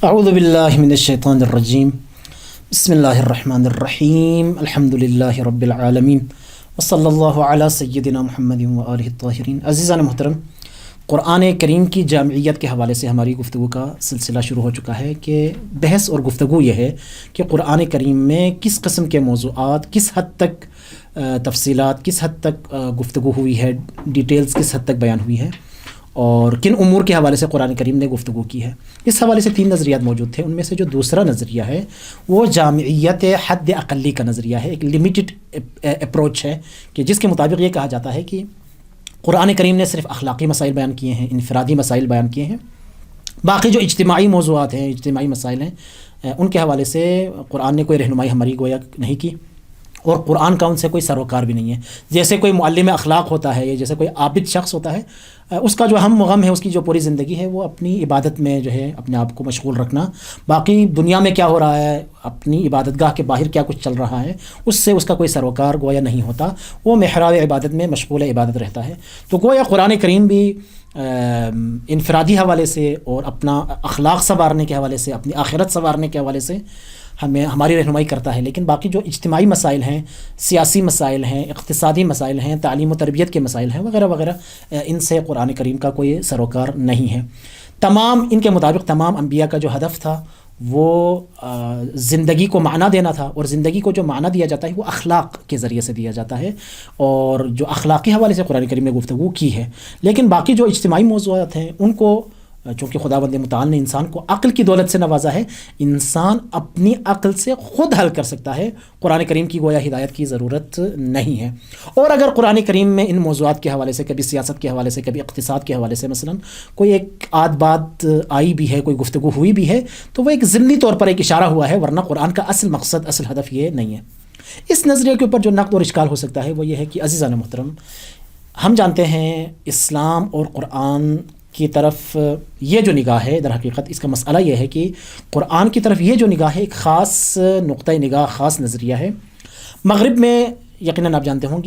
اعوذ باللہ من الشیطان الرجیم بسم اللہ الرحمن الرحیم الحمد للہ رب العالمین وصلی اللہ علی سیدنا محمد وآلہ الطاہرین۔ عزیزان محترم، قرآن کریم کی جامعیت کے حوالے سے ہماری گفتگو کا سلسلہ شروع ہو چکا ہے کہ بحث اور گفتگو یہ ہے کہ قرآن کریم میں کس قسم کے موضوعات، کس حد تک تفصیلات، کس حد تک گفتگو ہوئی ہے، ڈیٹیلز کس حد تک بیان ہوئی ہے، اور کن امور کے حوالے سے قرآن کریم نے گفتگو کی ہے۔ اس حوالے سے 3 نظریات موجود تھے۔ ان میں سے جو دوسرا نظریہ ہے وہ جامعیت حد اقلی کا نظریہ ہے، ایک لمیٹڈ اپروچ ہے کہ جس کے مطابق یہ کہا جاتا ہے کہ قرآن کریم نے صرف اخلاقی مسائل بیان کیے ہیں، انفرادی مسائل بیان کیے ہیں، باقی جو اجتماعی موضوعات ہیں، اجتماعی مسائل ہیں، ان کے حوالے سے قرآن نے کوئی رہنمائی ہماری گویا نہیں کی، اور قرآن کا ان سے کوئی سروکار بھی نہیں ہے۔ جیسے کوئی معلم اخلاق ہوتا ہے یا جیسے کوئی عابد شخص ہوتا ہے، اس کا جو ہم غم ہے، اس کی جو پوری زندگی ہے وہ اپنی عبادت میں جو ہے اپنے آپ کو مشغول رکھنا، باقی دنیا میں کیا ہو رہا ہے، اپنی عبادت گاہ کے باہر کیا کچھ چل رہا ہے، اس سے اس کا کوئی سروکار گویا نہیں ہوتا، وہ محراب عبادت میں مشغول عبادت رہتا ہے۔ تو گویا قرآن کریم بھی انفرادی حوالے سے اور اپنا اخلاق سنوارنے کے حوالے سے، اپنی آخرت سنوارنے کے حوالے سے ہماری رہنمائی کرتا ہے، لیکن باقی جو اجتماعی مسائل ہیں، سیاسی مسائل ہیں، اقتصادی مسائل ہیں، تعلیم و تربیت کے مسائل ہیں وغیرہ وغیرہ، ان سے قرآن کریم کا کوئی سروکار نہیں ہے۔ ان کے مطابق تمام انبیاء کا جو ہدف تھا وہ زندگی کو معنی دینا تھا، اور زندگی کو جو معنی دیا جاتا ہے وہ اخلاق کے ذریعے سے دیا جاتا ہے، اور جو اخلاقی حوالے سے قرآن کریم نے گفتگو کی ہے۔ لیکن باقی جو اجتماعی موضوعات ہیں ان کو چونکہ خداوند متعال نے انسان کو عقل کی دولت سے نوازا ہے، انسان اپنی عقل سے خود حل کر سکتا ہے، قرآن کریم کی گویا ہدایت کی ضرورت نہیں ہے۔ اور اگر قرآن کریم میں ان موضوعات کے حوالے سے، کبھی سیاست کے حوالے سے، کبھی اقتصاد کے حوالے سے مثلا کوئی ایک بات آئی بھی ہے، کوئی گفتگو ہوئی بھی ہے، تو وہ ایک ضمنی طور پر ایک اشارہ ہوا ہے، ورنہ قرآن کا اصل مقصد، اصل ہدف یہ نہیں ہے۔ اس نظریے کے اوپر جو نقد اور اشکال ہو سکتا ہے وہ یہ ہے کہ عزیزان محترم، ہم جانتے ہیں اسلام اور قرآن کی طرف یہ جو نگاہ ہے، در حقیقت اس کا مسئلہ یہ ہے کہ قرآن کی طرف یہ جو نگاہ ہے ایک خاص نقطہ نگاہ، خاص نظریہ ہے۔ مغرب میں یقیناً آپ جانتے ہوں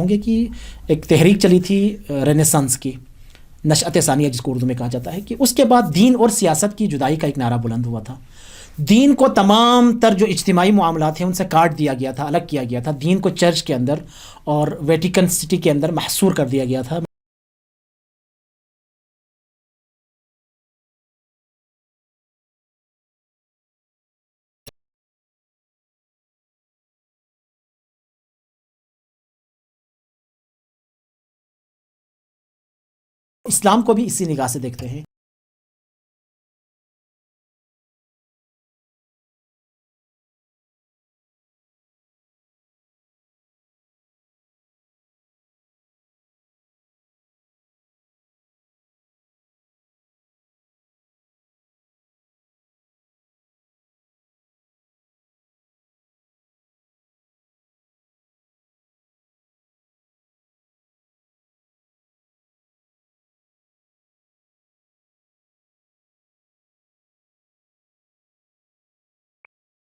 گے کہ ایک تحریک چلی تھی رینیسانس کی، نشأت ثانیہ جس کو اردو میں کہا جاتا ہے، کہ اس کے بعد دین اور سیاست کی جدائی کا ایک نعرہ بلند ہوا تھا۔ دین کو تمام تر جو اجتماعی معاملات ہیں ان سے کاٹ دیا گیا تھا، الگ کیا گیا تھا، دین کو چرچ کے اندر اور ویٹیکن سٹی کے اندر محصور کر دیا گیا تھا۔ اسلام کو بھی اسی نگاہ سے دیکھتے ہیں۔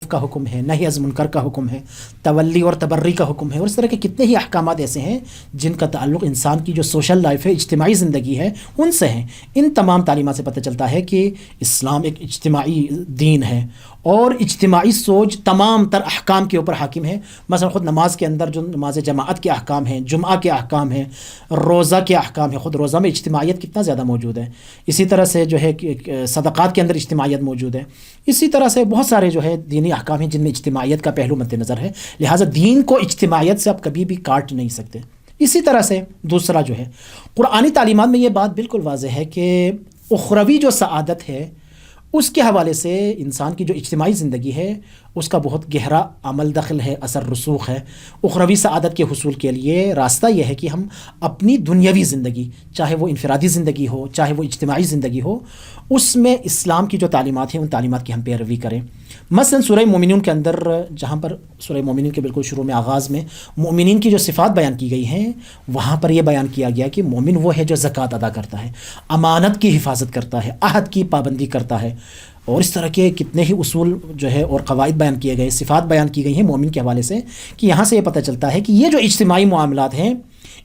کا حکم ہے، نہی از منکر کا حکم ہے، تولی اور تبری کا حکم ہے، اور اس طرح کے کتنے ہی احکامات ایسے ہیں جن کا تعلق انسان کی جو سوشل لائف ہے، اجتماعی زندگی ہے، ان سے ہیں۔ ان تمام تعلیمات سے پتہ چلتا ہے کہ اسلام ایک اجتماعی دین ہے، اور اجتماعی سوچ تمام تر احکام کے اوپر حاکم ہے۔ مثلا خود نماز کے اندر جو نماز جماعت کے احکام ہیں، جمعہ کے احکام ہیں، روزہ کے احکام ہیں، خود روزہ میں اجتماعیت کتنا زیادہ موجود ہے۔ اسی طرح سے جو ہے صدقات کے اندر اجتماعیت موجود ہے۔ اسی طرح سے بہت سارے جو ہے دینی احکام ہیں جن میں اجتماعیت کا پہلو مد نظر ہے، لہٰذا دین کو اجتماعیت سے آپ کبھی بھی کاٹ نہیں سکتے۔ اسی طرح سے دوسرا جو ہے قرآنی تعلیمات میں یہ بات بالکل واضح ہے کہ اخروی جو سعادت ہے اس کے حوالے سے انسان کی جو اجتماعی زندگی ہے اس کا بہت گہرا عمل دخل ہے، اثر رسوخ ہے۔ اخروی سعادت کے حصول کے لیے راستہ یہ ہے کہ ہم اپنی دنیاوی زندگی، چاہے وہ انفرادی زندگی ہو، چاہے وہ اجتماعی زندگی ہو، اس میں اسلام کی جو تعلیمات ہیں ان تعلیمات کی ہم پیروی کریں۔ مثلا سورہ مومنون کے اندر، جہاں پر سورہ مومنون کے بالکل شروع میں، آغاز میں مومنین کی جو صفات بیان کی گئی ہیں، وہاں پر یہ بیان کیا گیا کہ مومن وہ ہے جو زکوٰۃ ادا کرتا ہے، امانت کی حفاظت کرتا ہے، عہد کی پابندی کرتا ہے، اور اس طرح کے کتنے ہی اصول جو ہے اور قواعد بیان کیے گئے، صفات بیان کی گئی ہیں مومن کے حوالے سے، کہ یہاں سے یہ پتہ چلتا ہے کہ یہ جو اجتماعی معاملات ہیں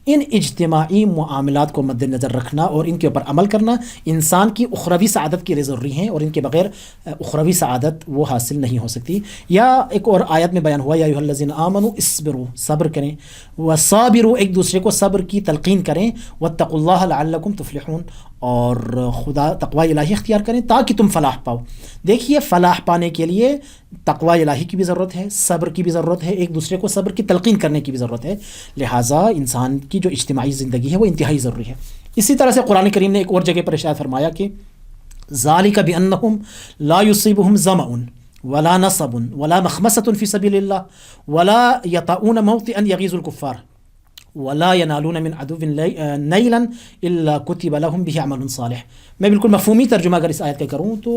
ان اجتماعی معاملات کو مد نظر رکھنا اور ان کے اوپر عمل کرنا انسان کی اخروی سعادت کے لیے ضروری ہیں، اور ان کے بغیر اخروی سعادت وہ حاصل نہیں ہو سکتی۔ یا ایک اور آیت میں بیان ہوا، یا ایھا الذین آمنوا اصبروا، صبر کریں، وصابروا، ایک دوسرے کو صبر کی تلقین کریں، واتقوا اللہ لعلکم تفلحون، اور خدا تقوی الہی اختیار کریں تاکہ تم فلاح پاؤ۔ دیکھیے فلاح پانے کے لیے تقوی الہی کی بھی ضرورت ہے، صبر کی بھی ضرورت ہے، ایک دوسرے کو صبر کی تلقین کرنے کی بھی ضرورت ہے، لہٰذا انسان کی جو اجتماعی زندگی ہے وہ انتہائی ضروری ہے۔ اسی طرح سے قرآن کریم نے ایک اور جگہ پر ارشاد فرمایا کہ ذالک بانہم لا یصیبہم ظمأ ولا نصب ولا مخمصۃ فی سبیل اللہ ولا یطؤون موطئا یغیظ الکفار ولا ینالون من عدو نیلا الا کتب لهم به عمل صالح۔ میں بالکل مفہومی ترجمہ اگر اس آیت کا کروں تو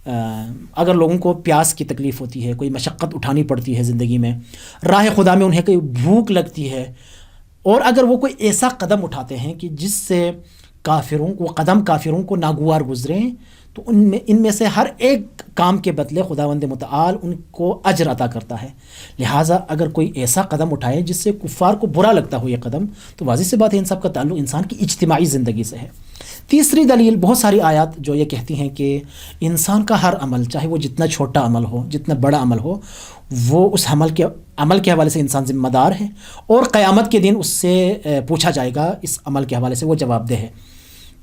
اگر لوگوں کو پیاس کی تکلیف ہوتی ہے، کوئی مشقت اٹھانی پڑتی ہے زندگی میں، راہ خدا میں انہیں کوئی بھوک لگتی ہے، اور اگر وہ کوئی ایسا قدم اٹھاتے ہیں کہ جس سے کافروں کو ناگوار گزریں، تو ان میں سے ہر ایک کام کے بدلے خداوند متعال ان کو اجر عطا کرتا ہے۔ لہٰذا اگر کوئی ایسا قدم اٹھائے جس سے کفار کو برا لگتا ہو یہ قدم، تو واضح سی بات ہے ان سب کا تعلق انسان کی اجتماعی زندگی سے ہے۔ تیسری دلیل، بہت ساری آیات جو یہ کہتی ہیں کہ انسان کا ہر عمل، چاہے وہ جتنا چھوٹا عمل ہو، جتنا بڑا عمل ہو، وہ اس عمل کے حوالے سے انسان ذمہ دار ہے، اور قیامت کے دن اس سے پوچھا جائے گا، اس عمل کے حوالے سے وہ جواب دہ ہے۔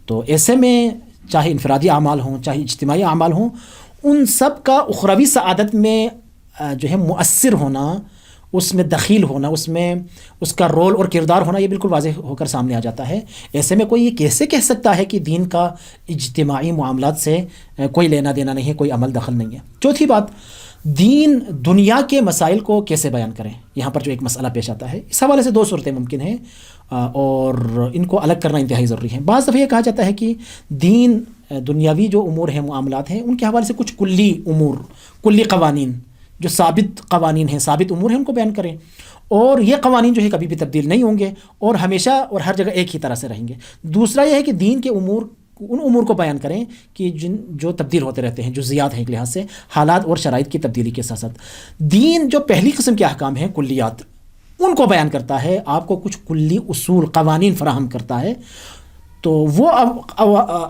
تو ایسے میں چاہے انفرادی اعمال ہوں، چاہے اجتماعی اعمال ہوں، ان سب کا اخروی سعادت میں جو ہے مؤثر ہونا، اس میں دخیل ہونا، اس میں اس کا رول اور کردار ہونا، یہ بالکل واضح ہو کر سامنے آ جاتا ہے۔ ایسے میں کوئی یہ کیسے کہہ سکتا ہے کہ دین کا اجتماعی معاملات سے کوئی لینا دینا نہیں ہے، کوئی عمل دخل نہیں ہے۔ چوتھی بات، دین دنیا کے مسائل کو کیسے بیان کریں، یہاں پر جو ایک مسئلہ پیش آتا ہے، اس حوالے سے دو صورتیں ممکن ہیں، اور ان کو الگ کرنا انتہائی ضروری ہے۔ بعض دفعہ یہ کہا جاتا ہے کہ دین دنیاوی جو امور ہیں، معاملات ہیں، ان کے حوالے سے کچھ کلی امور، کلی قوانین، جو ثابت قوانین ہیں، ثابت امور ہیں، ان کو بیان کریں، اور یہ قوانین جو ہے کبھی بھی تبدیل نہیں ہوں گے اور ہمیشہ اور ہر جگہ ایک ہی طرح سے رہیں گے۔ دوسرا یہ ہے کہ دین کے امور، ان امور کو بیان کریں کہ جو تبدیل ہوتے رہتے ہیں، جزیات ہیں ایک لحاظ سے، حالات اور شرائط کی تبدیلی کے ساتھ ساتھ۔ دین جو پہلی قسم کے احکام ہیں، کلیات، ان کو بیان کرتا ہے، آپ کو کچھ کلی اصول، قوانین فراہم کرتا ہے، تو وہ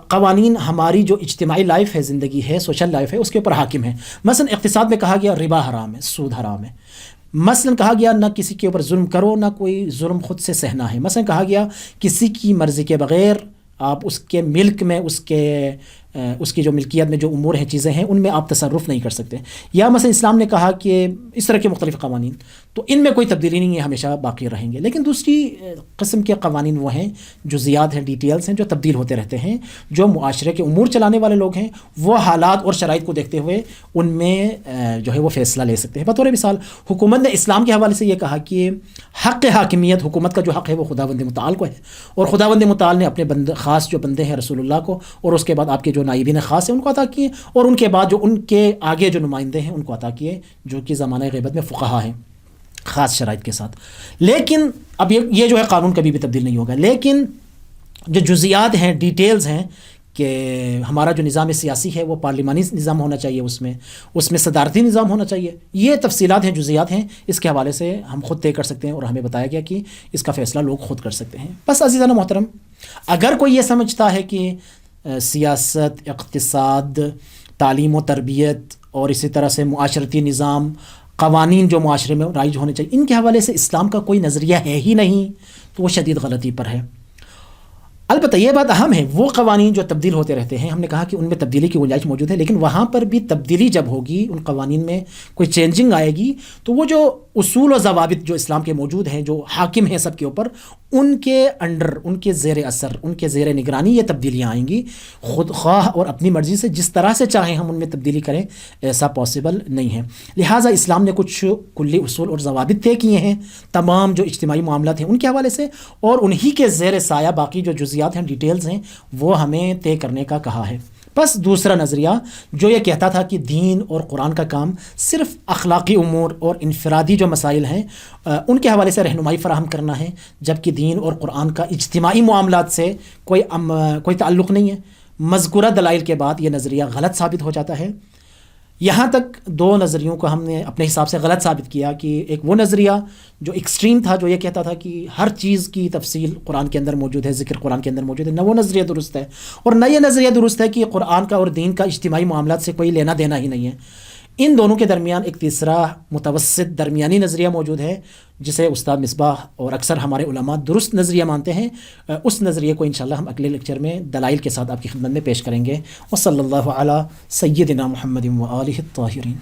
قوانین ہماری جو اجتماعی لائف ہے، زندگی ہے، سوشل لائف ہے، اس کے اوپر حاکم ہیں۔ مثلا اقتصاد میں کہا گیا ربا حرام ہے، سود حرام ہے۔ مثلا کہا گیا نہ کسی کے اوپر ظلم کرو، نہ کوئی ظلم خود سے سہنا ہے۔ مثلا کہا گیا کسی کی مرضی کے بغیر آپ اس کے ملک میں، اس کی جو ملکیت میں جو امور ہیں، چیزیں ہیں، ان میں آپ تصرف نہیں کر سکتے۔ یا مثلا اسلام نے کہا کہ اس طرح کے مختلف قوانین، تو ان میں کوئی تبدیلی نہیں ہے، ہمیشہ باقی رہیں گے۔ لیکن دوسری قسم کے قوانین وہ ہیں، جزیات ہیں، ڈیٹیلز ہیں، جو تبدیل ہوتے رہتے ہیں۔ جو معاشرے کے امور چلانے والے لوگ ہیں، وہ حالات اور شرائط کو دیکھتے ہوئے ان میں جو ہے وہ فیصلہ لے سکتے ہیں۔ بطور مثال، حکومت نے اسلام کے حوالے سے یہ کہا کہ حق حاکمیت، حکومت کا جو حق ہے وہ خداوند متعال کو ہے، اور خداوند متعال نے اپنے خاص جو بندے ہیں رسول اللہ کو، اور اس کے بعد آپ کے جو نائبین خاص ہیں ان کو عطا کیے، اور ان کے بعد جو ان کے آگے جو نمائندے ہیں ان کو عطا کیے، جو کہ زمانہ غیبت میں فقہا ہیں، خاص شرائط کے ساتھ۔ لیکن اب یہ جو ہے قانون کبھی بھی تبدیل نہیں ہوگا۔ لیکن جو جزیات ہیں، ڈیٹیلز ہیں، کہ ہمارا جو نظام سیاسی ہے وہ پارلیمانی نظام ہونا چاہیے، اس میں صدارتی نظام ہونا چاہیے، یہ تفصیلات ہیں، جزیات ہیں، اس کے حوالے سے ہم خود طے کر سکتے ہیں، اور ہمیں بتایا گیا کہ اس کا فیصلہ لوگ خود کر سکتے ہیں۔ بس عزیزان محترم، اگر کوئی یہ سمجھتا ہے کہ سیاست، اقتصاد، تعلیم و تربیت، اور اسی طرح سے معاشرتی نظام، قوانین جو معاشرے میں رائج ہونے چاہیے، ان کے حوالے سے اسلام کا کوئی نظریہ ہے ہی نہیں، تو وہ شدید غلطی پر ہے۔ البتہ یہ بات اہم ہے، وہ قوانین جو تبدیل ہوتے رہتے ہیں، ہم نے کہا کہ ان میں تبدیلی کی گنجائش موجود ہے، لیکن وہاں پر بھی تبدیلی جب ہوگی، ان قوانین میں کوئی چینجنگ آئے گی، تو وہ جو اصول و ضوابط جو اسلام کے موجود ہیں، جو حاکم ہیں سب کے اوپر، ان کے انڈر، ان کے زیر اثر، ان کے زیر نگرانی یہ تبدیلیاں آئیں گی۔ خود خواہ اور اپنی مرضی سے جس طرح سے چاہیں ہم ان میں تبدیلی کریں، ایسا پاسبل نہیں ہے۔ لہٰذا اسلام نے کچھ کلی اصول اور ضوابط طے کیے ہیں تمام جو اجتماعی معاملات ہیں ان کے حوالے سے، اور انہی کے زیر سایہ باقی جو جزیات ہیں، ڈیٹیلز ہیں، وہ ہمیں طے کرنے کا کہا ہے۔ بس دوسرا نظریہ جو یہ کہتا تھا کہ دین اور قرآن کا کام صرف اخلاقی امور اور انفرادی جو مسائل ہیں ان کے حوالے سے رہنمائی فراہم کرنا ہے، جبکہ دین اور قرآن کا اجتماعی معاملات سے کوئی تعلق نہیں ہے۔ مذکورہ دلائل کے بعد یہ نظریہ غلط ثابت ہو جاتا ہے۔ یہاں تک دو نظریوں کو ہم نے اپنے حساب سے غلط ثابت کیا کہ ایک وہ نظریہ جو ایکسٹریم تھا، جو یہ کہتا تھا کہ ہر چیز کی تفصیل قرآن کے اندر موجود ہے، ذکر قرآن کے اندر موجود ہے، نہ وہ نظریہ درست ہے، اور نہ یہ نظریہ درست ہے کہ قرآن کا اور دین کا اجتماعی معاملات سے کوئی لینا دینا ہی نہیں ہے۔ ان دونوں کے درمیان ایک تیسرا متوسط درمیانی نظریہ موجود ہے، جسے استاد مصباح اور اکثر ہمارے علماء درست نظریہ مانتے ہیں۔ اس نظریے کو انشاءاللہ ہم اگلے لیکچر میں دلائل کے ساتھ آپ کی خدمت میں پیش کریں گے۔ وصلی اللہ علی سیدنا محمد و آلہ الطاہرین۔